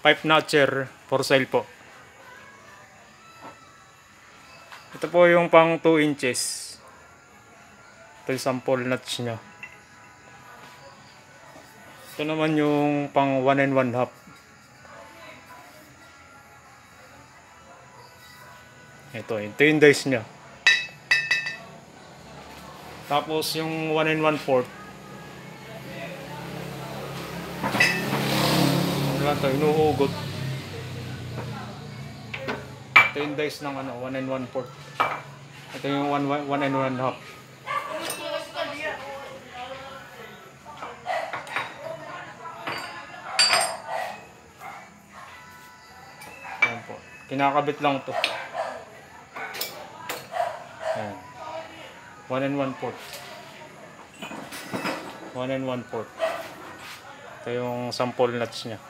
pipe notcher for sale po. Ito po yung pang 2 inches. Ito yung sample notch nya. Ito naman yung pang 1 and 1/2. Ito yung dice nya. Tapos yung 1 and 1/4. Ano lang ito, inuhugot. Ito yung dice ng 1 and 1/4. Ito yung 1 and 1/2. Ayan po. Kinakabit lang to. Ayan. 1 and 1/4. 1 and 1/4. Ito yung sample nuts nya.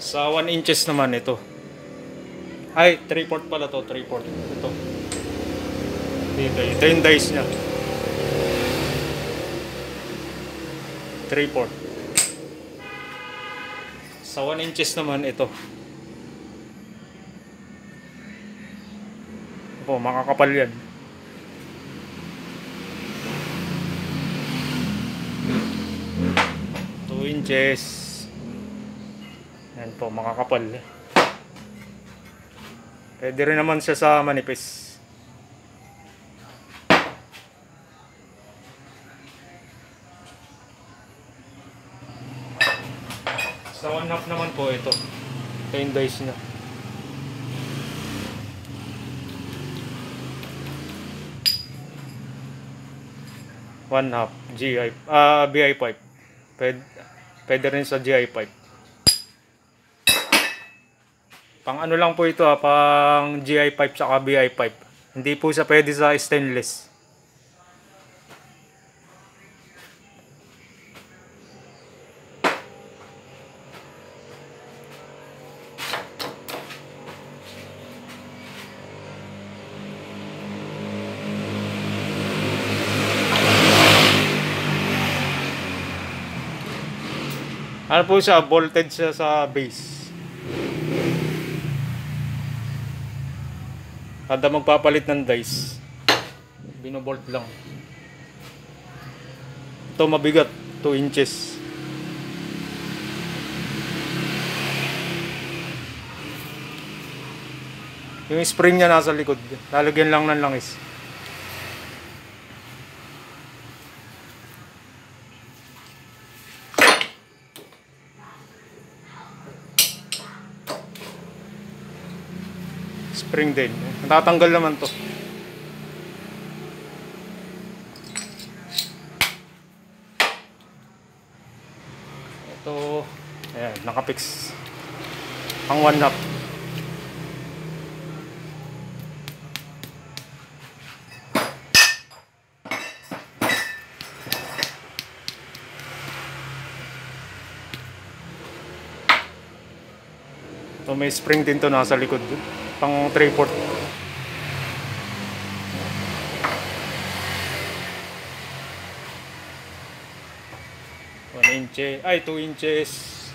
Sa 1 inches naman ito. Ay, 3/4 pala to, 3/4. Ito. Ito yung dice nya. 3/4. Sa 1 inches naman ito. Ito, makakapal yan. 2 inches. Yan po, makakapal. Pwede rin naman siya sa manipis. Sa 1/2 naman po ito. Ito yung dice nya. GI, BI pipe. Pwede rin sa GI pipe. Pang ano lang po ito pang GI pipe sa BI pipe. Hindi po siya pwede sa stainless. Ano po siya, voltage siya sa base. Kada magpapalit ng dice, binobolt lang. Ito mabigat, 2 inches. Yung spring niya nasa likod, lalagyan lang ng langis. Spring din. Natatanggal naman to. Ito, ayan, nakapix. Pang 1/2. Ito may spring din to nasa likod. Pang 3/4. Ay, 2 inches.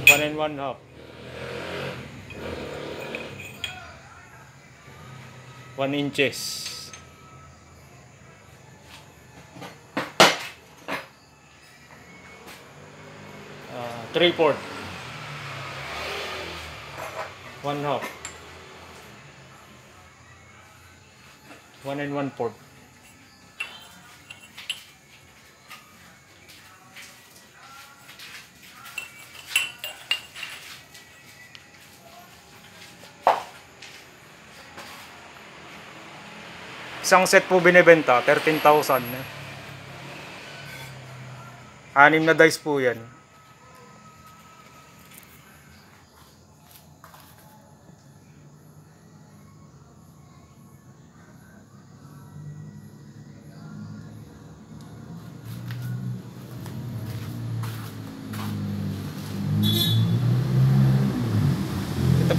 1 and 1/2. 1 inches. 3/4. 1/2. 1 and 1/4. Isang set po binibenta, 13,000. 6 na dice po yan.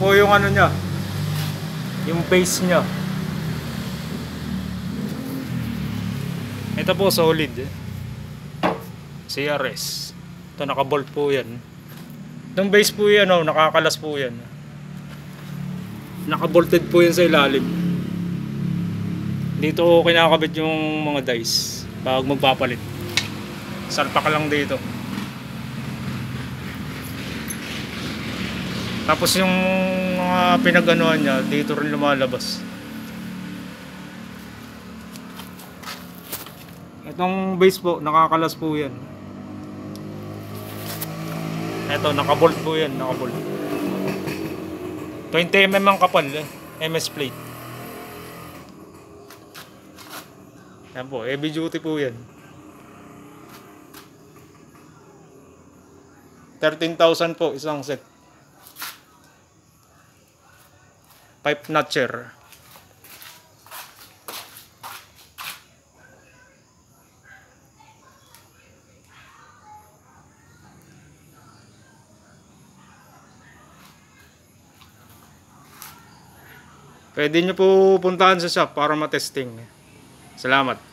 po yung ano niya, yung base niya. Ito po solid. CRS. Ito naka-bolt po yan. Itong base po yan, nakakalas po yan. Naka-bolted po yan sa ilalim. Dito kinakabit yung mga dice pag magpapalit. Salpak lang dito. Tapos yung mga pinag-anuhan niya, dito rin lumalabas. Itong base po, nakakalas po yan. Ito, nakabolt po yan, nakabolt. 20mm ang kapal, MS plate. Yan po, heavy duty po yan. 13,000 po isang set. Pipe notcher. Pwede nyo po puntahan sa shop para matesting. Salamat.